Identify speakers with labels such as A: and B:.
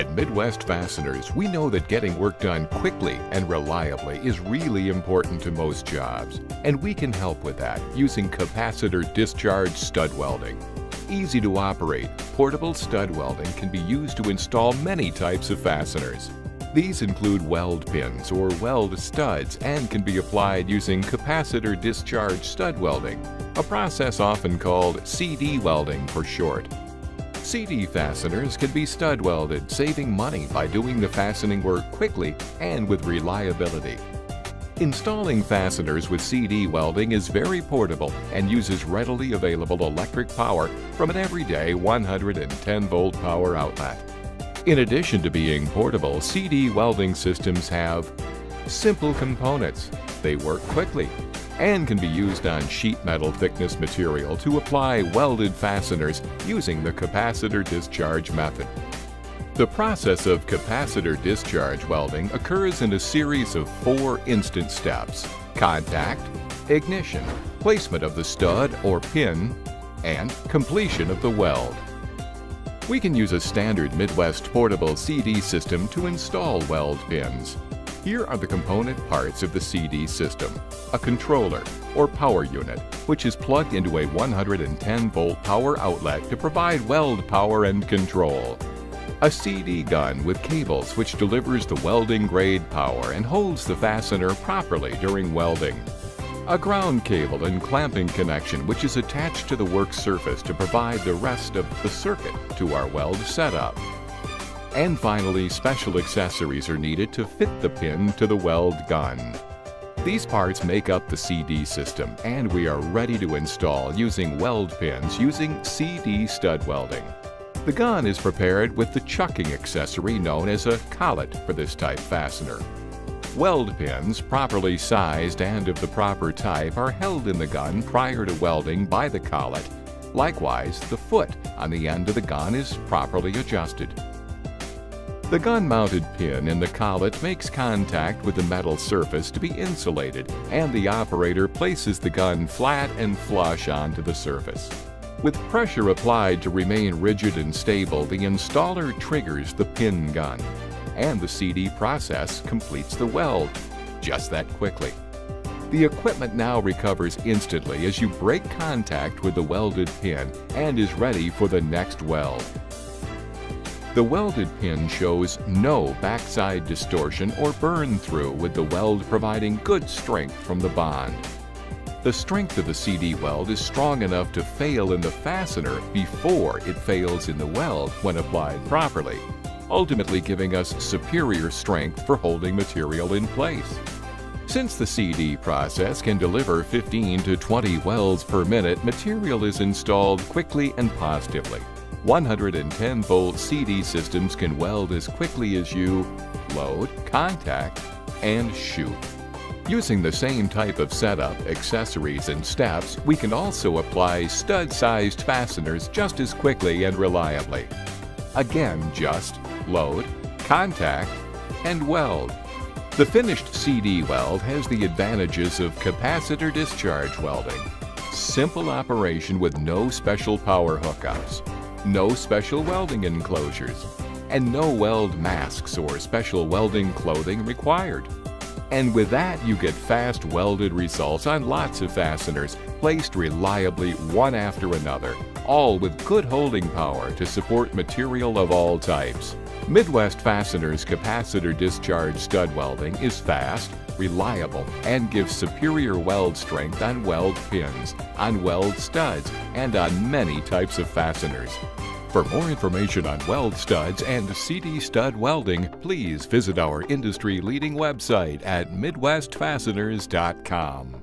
A: At Midwest Fasteners, we know that getting work done quickly and reliably is really important to most jobs, and we can help with that using capacitor discharge stud welding. Easy to operate, portable stud welding can be used to install many types of fasteners. These include weld pins or weld studs and can be applied using capacitor discharge stud welding, a process often called CD welding for short. CD fasteners can be stud welded, saving money by doing the fastening work quickly and with reliability. Installing fasteners with CD welding is very portable and uses readily available electric power from an everyday 110-volt power outlet. In addition to being portable, CD welding systems have simple components. They work quickly and can be used on sheet metal thickness material to apply welded fasteners using the capacitor discharge method. The process of capacitor discharge welding occurs in a series of 4 instant steps: contact, ignition, placement of the stud or pin, and completion of the weld. We can use a standard Midwest portable CD system to install weld pins. Here are the component parts of the CD system: a controller or power unit, which is plugged into a 110-volt power outlet to provide weld power and control. A CD gun with cables which delivers the welding grade power and holds the fastener properly during welding. A ground cable and clamping connection which is attached to the work surface to provide the rest of the circuit to our weld setup. And finally, special accessories are needed to fit the pin to the weld gun. These parts make up the CD system, and we are ready to install using weld pins using CD stud welding. The gun is prepared with the chucking accessory known as a collet for this type fastener. Weld pins, properly sized and of the proper type, are held in the gun prior to welding by the collet. Likewise, the foot on the end of the gun is properly adjusted. The gun-mounted pin in the collet makes contact with the metal surface to be insulated, and the operator places the gun flat and flush onto the surface. With pressure applied to remain rigid and stable, the installer triggers the pin gun, and the CD process completes the weld, just that quickly. The equipment now recovers instantly as you break contact with the welded pin and is ready for the next weld. The welded pin shows no backside distortion or burn through, with the weld providing good strength from the bond. The strength of the CD weld is strong enough to fail in the fastener before it fails in the weld when applied properly, ultimately giving us superior strength for holding material in place. Since the CD process can deliver 15 to 20 welds per minute, material is installed quickly and positively. 110-volt CD systems can weld as quickly as you load, contact, and shoot. Using the same type of setup, accessories, and steps, we can also apply stud-sized fasteners just as quickly and reliably. Again, just load, contact, and weld. The finished CD weld has the advantages of capacitor discharge welding. Simple operation with no special power hookups, no special welding enclosures, and no weld masks or special welding clothing required. And with that, you get fast welded results on lots of fasteners, placed reliably one after another, all with good holding power to support material of all types. Midwest Fasteners capacitor discharge stud welding is fast, reliable, and gives superior weld strength on weld pins, on weld studs, and on many types of fasteners. For more information on weld studs and CD stud welding, please visit our industry-leading website at midwestfasteners.com.